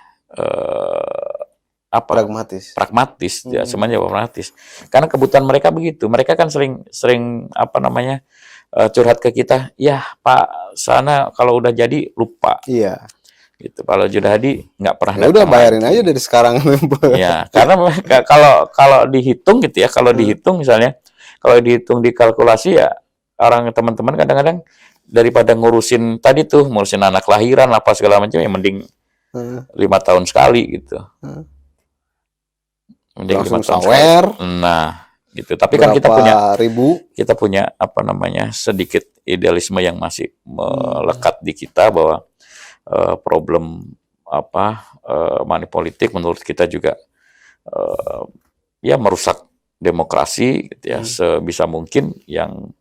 pragmatis, ya semuanya pragmatis, karena kebutuhan mereka begitu, mereka kan sering apa namanya curhat ke kita, ya Pak sana kalau udah jadi lupa. Iya. Gitu. Kalau Judahadi nggak pernah Ya udah datang bayarin lagi. aja dari sekarang. Ya, karena kalau dihitung gitu ya, kalau dihitung misalnya, kalau dihitung dikalkulasi ya orang teman-teman kadang-kadang daripada ngurusin tadi tuh, ngurusin anak lahiran apa segala macam, ya mending 5 tahun sekali gitu. Mending 5 Langsung tahun sawer. sekali. Nah, gitu. Tapi kan kita punya apa namanya sedikit idealisme yang masih melekat di kita, bahwa problem money politik menurut kita juga ya merusak demokrasi gitu ya. Sebisa mungkin yang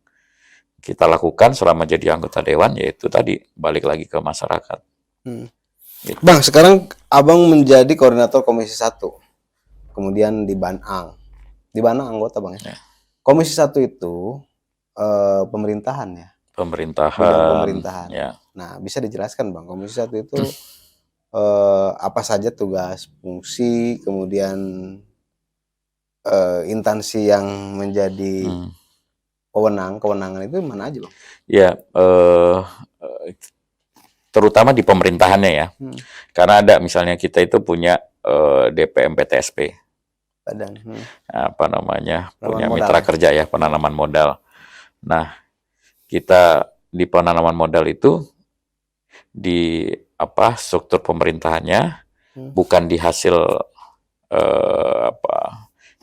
kita lakukan selama jadi anggota dewan yaitu tadi balik lagi ke masyarakat. Gitu. Bang, sekarang Abang menjadi koordinator Komisi 1. Kemudian di Banang. Di Banang anggota Bang ya. Komisi 1 itu pemerintahan ya. Bidang pemerintahan. Ya. Nah, bisa dijelaskan Bang, Komisi 1 itu apa saja tugas, fungsi, kemudian instansi yang menjadi kewenangan itu mana aja Bang? Ya, terutama di pemerintahannya ya. Karena ada misalnya kita itu punya DPMPTSP. Badan. Apa namanya? Punya Penanaman mitra modal. kerja ya, penanaman modal. Nah, kita di penanaman modal itu di struktur pemerintahannya bukan di hasil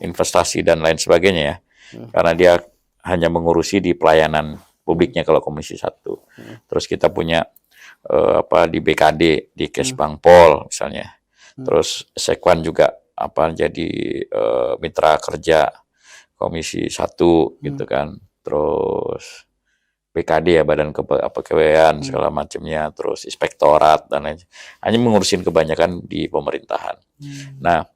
investasi dan lain sebagainya ya. Karena dia hanya mengurusi di pelayanan publiknya kalau Komisi 1. Terus kita punya di BKD, di Kesbangpol misalnya. Terus Sekwan juga jadi mitra kerja Komisi 1 gitu kan. Terus BKD ya, Badan Kepegawaian segala macamnya, terus inspektorat dan lain, hanya mengurusin kebanyakan di pemerintahan. Nah,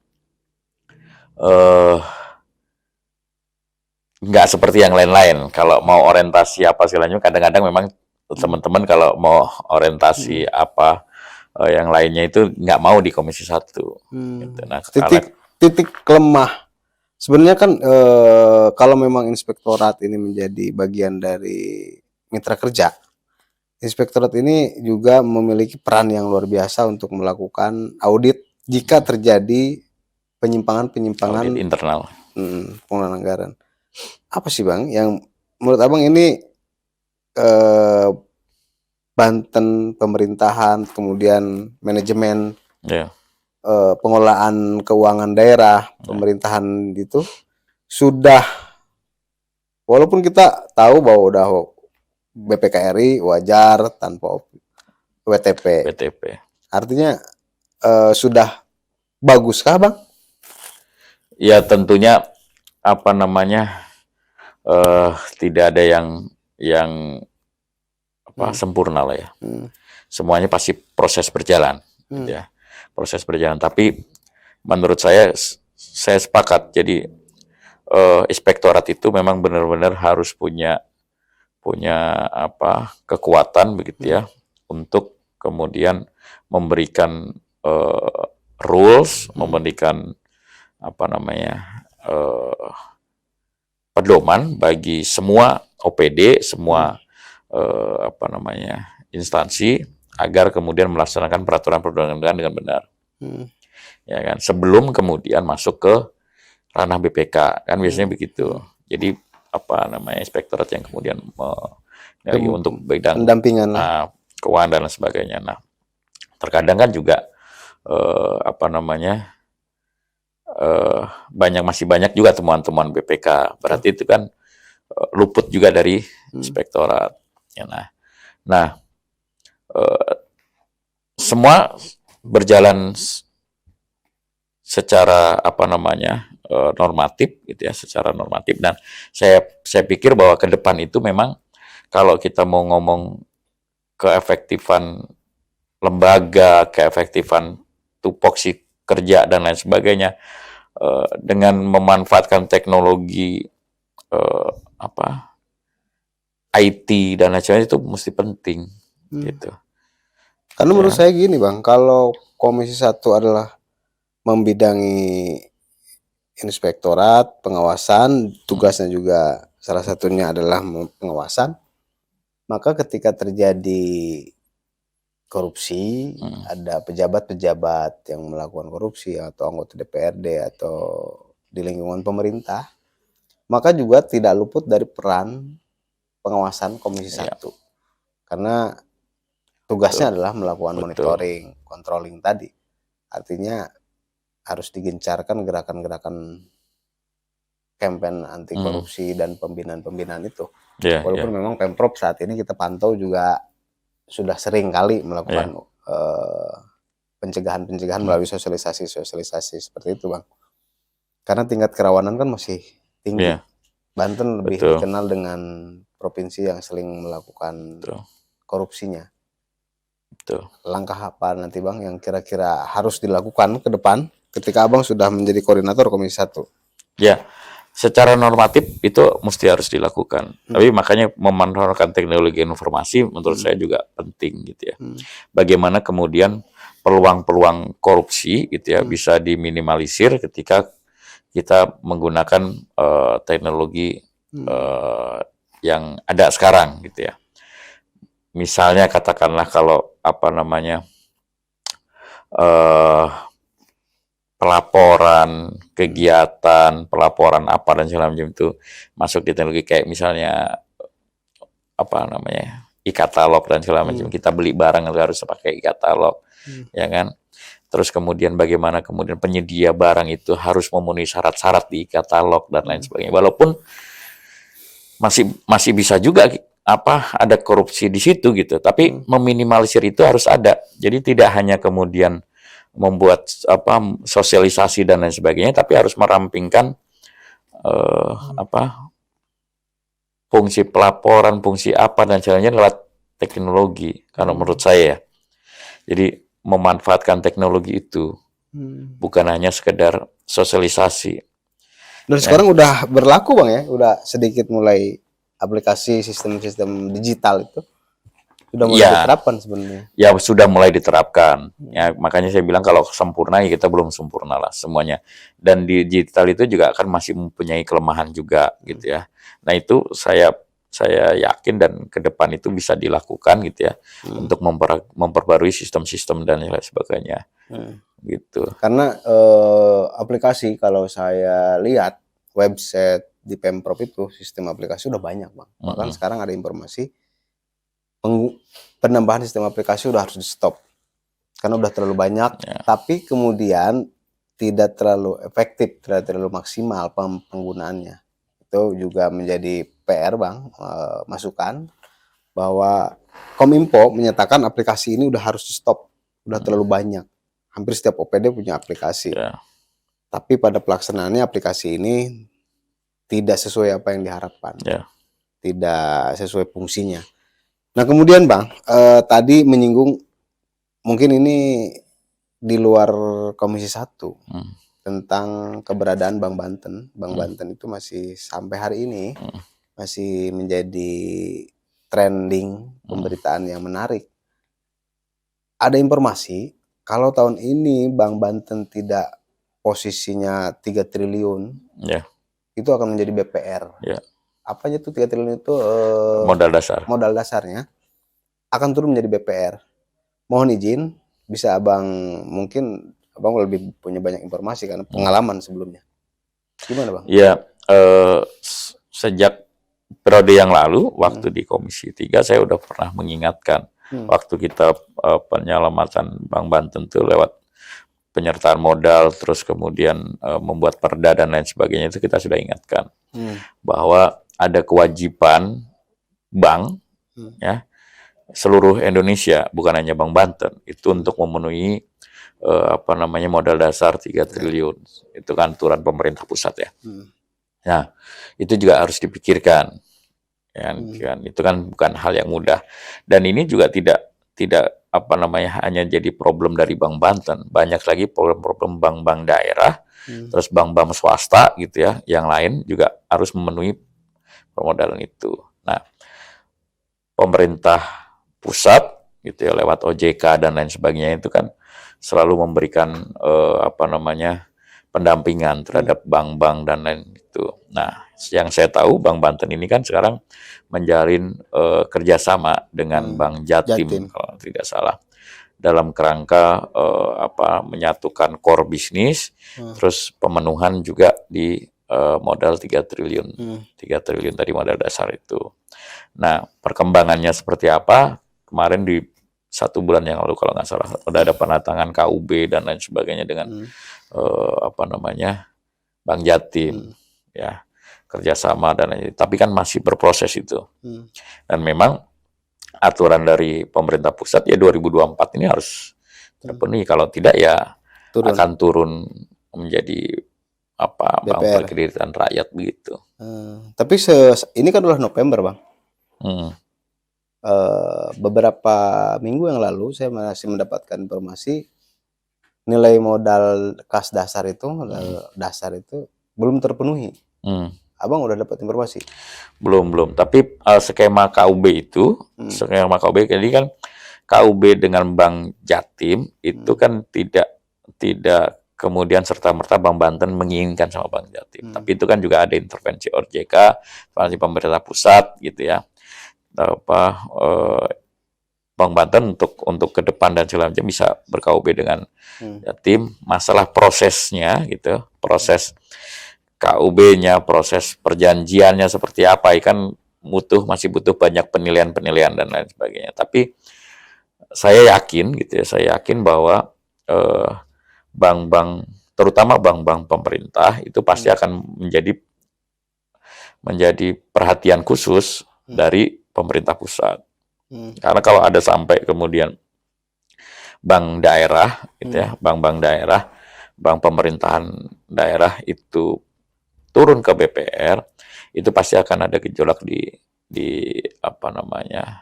nggak seperti yang lain-lain. Kalau mau orientasi apa segalanya, kadang-kadang memang teman-teman kalau mau orientasi yang lainnya itu nggak mau di Komisi 1. Gitu. Nah, titik lemah. Sebenarnya kan kalau memang inspektorat ini menjadi bagian dari mitra kerja, inspektorat ini juga memiliki peran yang luar biasa untuk melakukan audit jika terjadi penyimpangan audit internal, penggunaan anggaran. Apa sih Bang yang menurut Abang ini Banten pemerintahan, kemudian manajemen, pengelolaan keuangan daerah, pemerintahan itu sudah, walaupun kita tahu bahwa udah BPKRI wajar tanpa WTP. Artinya sudah baguskah Bang? Ya tentunya tidak ada yang sempurna lah ya. Semuanya pasti proses berjalan, gitu ya. Proses berjalan. Tapi menurut saya sepakat. Jadi inspektorat itu memang benar-benar harus punya kekuatan begitu ya, untuk kemudian memberikan rules, memberikan pedoman bagi semua OPD, semua instansi agar kemudian melaksanakan peraturan perundang-undangan dengan benar. Hmm. Ya kan, sebelum kemudian masuk ke ranah BPK kan biasanya begitu. Jadi apa namanya inspektorat yang kemudian untuk bidang Pendampingan lah. keuangan dan lain sebagainya. Nah, terkadang kan juga apa namanya masih banyak juga temuan-temuan BPK. Berarti itu kan luput juga dari inspektorat. Ya, nah semua berjalan secara apa namanya normatif gitu ya, secara normatif. Dan saya pikir bahwa ke depan itu memang kalau kita mau ngomong keefektifan lembaga, keefektifan tupoksi kerja dan lain sebagainya, dengan memanfaatkan teknologi IT dan lain sebagainya itu mesti penting gitu. Karena menurut saya gini Bang, kalau Komisi 1 adalah membidangi inspektorat, pengawasan, tugasnya juga salah satunya adalah pengawasan, maka ketika terjadi korupsi, ada pejabat-pejabat yang melakukan korupsi atau anggota DPRD atau di lingkungan pemerintah, maka juga tidak luput dari peran pengawasan Komisi 1. Karena tugasnya adalah melakukan monitoring, controlling tadi. Artinya harus digencarkan gerakan-gerakan campaign anti korupsi dan pembinaan-pembinaan itu. Walaupun memang Pemprov saat ini kita pantau juga sudah sering kali melakukan pencegahan-pencegahan melalui sosialisasi seperti itu Bang. Karena tingkat kerawanan kan masih tinggi. Banten lebih dikenal dengan provinsi yang sering melakukan korupsinya. Langkah apa nanti Bang yang kira-kira harus dilakukan ke depan ketika Abang sudah menjadi koordinator Komisi 1? Ya, secara normatif itu mesti harus dilakukan. Tapi makanya memanfaatkan teknologi informasi menurut saya juga penting gitu ya. Bagaimana kemudian peluang-peluang korupsi gitu ya bisa diminimalisir ketika kita menggunakan teknologi yang ada sekarang gitu ya. Misalnya katakanlah kalau apa namanya pelaporan kegiatan, pelaporan apa dan segala macam itu masuk di teknologi kayak misalnya apa namanya e-katalog dan segala macam. Kita beli barang harus pakai e-katalog, ya kan? Terus kemudian bagaimana kemudian penyedia barang itu harus memenuhi syarat-syarat di e-katalog dan lain sebagainya. Walaupun masih bisa juga ada korupsi di situ gitu, tapi meminimalisir itu harus ada. Jadi tidak hanya kemudian membuat sosialisasi dan lain sebagainya, tapi harus merampingkan fungsi pelaporan, fungsi apa dan sebagainya lewat teknologi. Karena menurut saya, jadi memanfaatkan teknologi itu bukan hanya sekedar sosialisasi. Dan sekarang udah berlaku Bang ya, udah sedikit mulai aplikasi sistem-sistem digital itu sudah mulai diterapkan sebenarnya. Ya sudah mulai diterapkan. Ya makanya saya bilang kalau sempurna ya kita belum sempurna lah semuanya. Dan di digital itu juga akan masih mempunyai kelemahan juga gitu ya. Nah itu saya yakin dan ke depan itu bisa dilakukan gitu ya untuk memperbarui sistem-sistem dan lain sebagainya. Gitu. Karena aplikasi kalau saya lihat website di Pemprov itu sistem aplikasi udah banyak Bang. Bahkan sekarang ada informasi penambahan sistem aplikasi udah harus di stop karena udah terlalu banyak, tapi kemudian tidak terlalu efektif, tidak terlalu maksimal penggunaannya. Itu juga menjadi PR Bang, masukan bahwa Kominfo menyatakan aplikasi ini udah harus di stop, udah terlalu banyak. Hampir setiap OPD punya aplikasi. Tapi pada pelaksanaannya aplikasi ini tidak sesuai apa yang diharapkan. Tidak sesuai fungsinya. Nah kemudian Bang, tadi menyinggung mungkin ini di luar Komisi 1 tentang keberadaan Bank Banten. Bank Banten itu masih sampai hari ini masih menjadi trending pemberitaan yang menarik. Ada informasi kalau tahun ini Bank Banten tidak posisinya 3 triliun, itu akan menjadi BPR. Apa aja tuh 3 triliun itu? Modal dasar. Modal dasarnya akan turun menjadi BPR. mohon izin, bisa Abang, mungkin Abang lebih punya banyak informasi karena pengalaman sebelumnya. Gimana Bang? Ya, sejak periode yang lalu, waktu di Komisi 3, saya udah pernah mengingatkan, waktu kita penyelamatan Bank Banten itu lewat penyertaan modal, terus kemudian membuat perda dan lain sebagainya, itu kita sudah ingatkan bahwa ada kewajiban bank ya seluruh Indonesia, bukan hanya Bank Banten, itu untuk memenuhi modal dasar 3 triliun. Itu kan aturan pemerintah pusat ya. Nah, itu juga harus dipikirkan. Kan itu kan bukan hal yang mudah. Dan ini juga tidak hanya jadi problem dari Bank Banten, banyak lagi problem-problem bank-bank daerah, terus bank-bank swasta gitu ya, yang lain juga harus memenuhi permodalan itu. Nah, pemerintah pusat gitu ya lewat OJK dan lain sebagainya itu kan selalu memberikan pendampingan terhadap bank-bank dan lain itu. Nah, yang saya tahu Bank Banten ini kan sekarang menjalin kerjasama dengan Bank Jatim kalau tidak salah dalam kerangka menyatukan core bisnis, terus pemenuhan juga di modal 3 triliun. 3 triliun tadi modal dasar itu. Nah, perkembangannya seperti apa? Kemarin di 1 bulan yang lalu kalau nggak salah udah ada penandatangan KUB dan lain sebagainya dengan Bank Jatim ya, kerjasama dan lain. Tapi kan masih berproses itu. Dan memang aturan dari pemerintah pusat ya 2024 ini harus terpenuhi. Kalau tidak ya akan turun menjadi bank perkreditan rakyat begitu. Tapi ini kan udah November Bang. Beberapa minggu yang lalu saya masih mendapatkan informasi nilai modal kas dasar itu, dasar itu belum terpenuhi. Abang udah dapat informasi? Belum. Tapi skema KUB itu, skema KUB jadi kan KUB dengan Bank Jatim itu kan tidak kemudian serta-merta Bank Banten menginginkan sama Bank Jatim. Tapi itu kan juga ada intervensi OJK, intervensi pemerintah pusat gitu ya. Bank Banten untuk ke depan dan segala macam bisa ber-KUB dengan Jatim. Masalah prosesnya gitu, proses KUB-nya, proses perjanjiannya seperti apa, kan masih butuh banyak penilaian dan lain sebagainya. Tapi saya yakin bahwa bank-bank, terutama bank-bank pemerintah itu pasti akan menjadi perhatian khusus dari pemerintah pusat. Karena kalau ada sampai kemudian bank daerah gitu ya, bank-bank daerah, bank pemerintahan daerah itu turun ke BPR, itu pasti akan ada gejolak di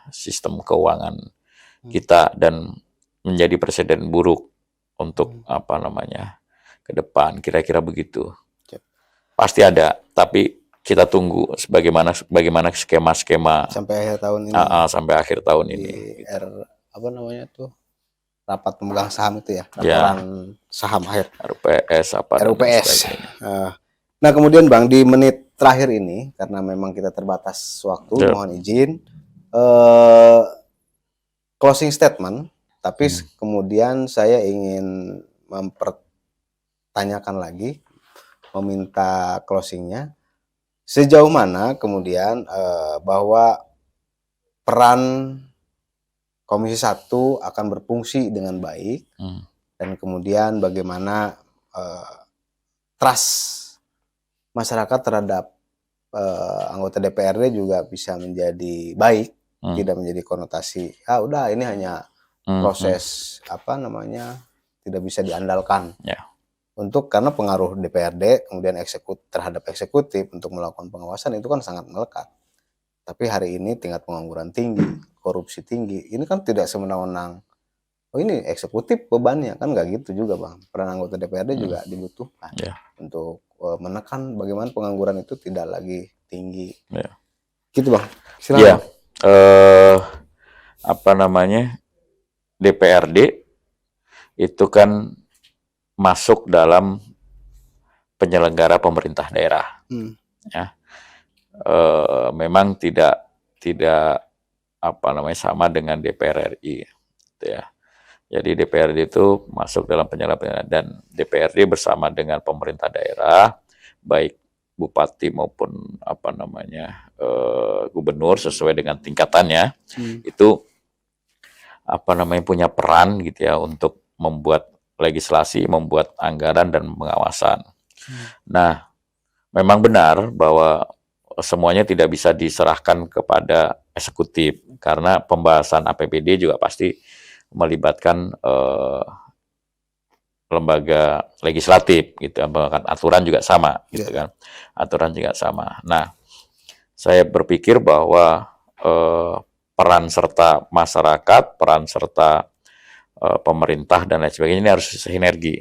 sistem keuangan kita dan menjadi presiden buruk untuk ke depan, kira-kira begitu. Pasti ada, tapi kita tunggu bagaimana skema-skema sampai akhir tahun ini. Sampai akhir tahun ini. Rapat pemegang saham itu ya, laporan saham akhir. RUPS. Nah kemudian Bang, di menit terakhir ini karena memang kita terbatas waktu, mohon izin closing statement. Tapi kemudian saya ingin mempertanyakan lagi, meminta closingnya. Sejauh mana kemudian bahwa peran Komisi 1 akan berfungsi dengan baik, dan kemudian bagaimana trust masyarakat terhadap anggota DPRD juga bisa menjadi baik, tidak menjadi konotasi udah ini hanya proses tidak bisa diandalkan. Untuk karena pengaruh DPRD kemudian terhadap eksekutif untuk melakukan pengawasan itu kan sangat melekat. Tapi hari ini tingkat pengangguran tinggi, korupsi tinggi, ini kan tidak semena-mena. Ini eksekutif bebannya, kan nggak gitu juga Bang. Peran anggota DPRD juga dibutuhkan untuk menekan bagaimana pengangguran itu tidak lagi tinggi. Gitu Bang. Silakan. DPRD itu kan masuk dalam penyelenggara pemerintah daerah. Memang tidak sama dengan DPR RI gitu ya. Jadi DPRD itu masuk dalam penyelenggaraan dan DPRD bersama dengan pemerintah daerah, baik bupati maupun apa namanya gubernur sesuai dengan tingkatannya, itu apa namanya punya peran gitu ya untuk membuat legislasi, membuat anggaran dan pengawasan. Nah, memang benar bahwa semuanya tidak bisa diserahkan kepada eksekutif karena pembahasan APBD juga pasti melibatkan lembaga legislatif gitu, bahkan aturan juga sama gitu kan, aturan juga sama. Nah, saya berpikir bahwa peran serta masyarakat, peran serta pemerintah dan lain sebagainya ini harus sinergi.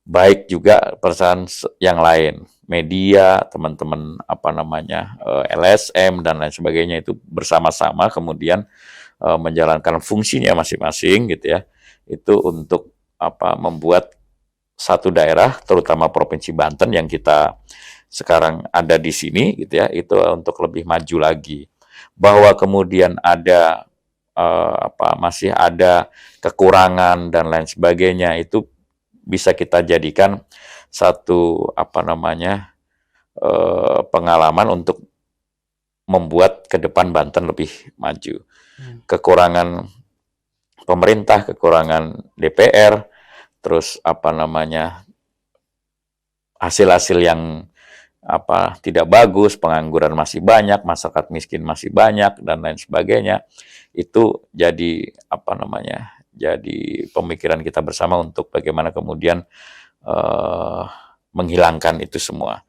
Baik juga perusahaan yang lain, media, teman-teman apa namanya LSM dan lain sebagainya itu bersama-sama kemudian menjalankan fungsinya masing-masing gitu ya. Itu untuk apa membuat satu daerah terutama Provinsi Banten yang kita sekarang ada di sini gitu ya, itu untuk lebih maju lagi. Bahwa kemudian ada masih ada kekurangan dan lain sebagainya itu bisa kita jadikan satu apa namanya pengalaman untuk membuat ke depan Banten lebih maju. Kekurangan pemerintah, kekurangan DPR, terus apa namanya hasil-hasil yang apa tidak bagus, pengangguran masih banyak, masyarakat miskin masih banyak dan lain sebagainya. Itu jadi apa namanya? Jadi pemikiran kita bersama untuk bagaimana kemudian menghilangkan itu semua.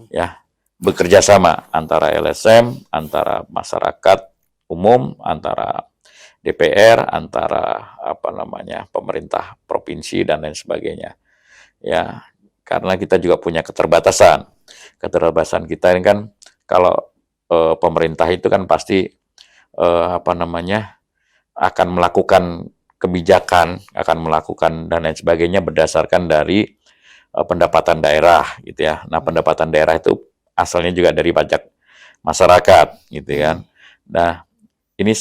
Ya, bekerja sama antara LSM, antara masyarakat umum, antara DPR, antara apa namanya pemerintah provinsi dan lain sebagainya. Ya, karena kita juga punya keterbatasan. Keterbatasan kita ini kan kalau pemerintah itu kan pasti apa namanya akan melakukan kebijakan, akan melakukan dan lain sebagainya berdasarkan dari pendapatan daerah gitu ya. Nah, pendapatan daerah itu asalnya juga dari pajak masyarakat gitu kan. Nah, ini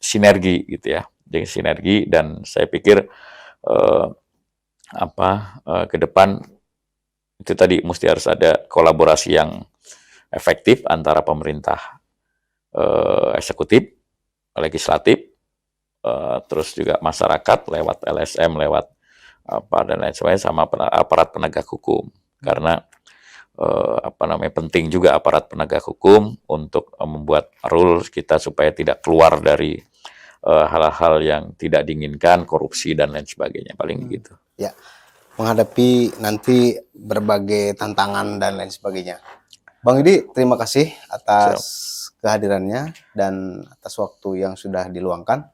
sinergi gitu ya. Jadi sinergi dan saya pikir ke depan itu tadi mesti harus ada kolaborasi yang efektif antara pemerintah eksekutif, legislatif, terus juga masyarakat lewat LSM, lewat apa dan lain sebagainya sama aparat penegak hukum. Karena apa namanya penting juga aparat penegak hukum untuk membuat rules kita supaya tidak keluar dari hal-hal yang tidak diinginkan, korupsi dan lain sebagainya, paling gitu. Ya, menghadapi nanti berbagai tantangan dan lain sebagainya. Bang Yudi, terima kasih atas kehadirannya dan atas waktu yang sudah diluangkan.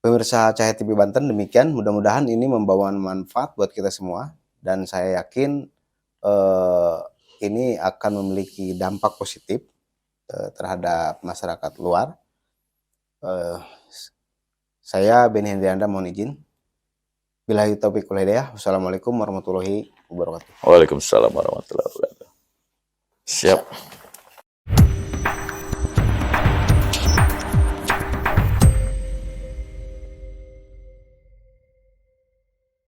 Pemirsa Cahaya TV Banten, demikian. Mudah-mudahan ini membawa manfaat buat kita semua dan saya yakin ini akan memiliki dampak positif terhadap masyarakat luar. Saya Benny Hendrianda mohon izin. Billahi taufiq wal hidayah. Wassalamualaikum warahmatullahi wabarakatuh. Waalaikumsalam warahmatullahi wabarakatuh. Siap.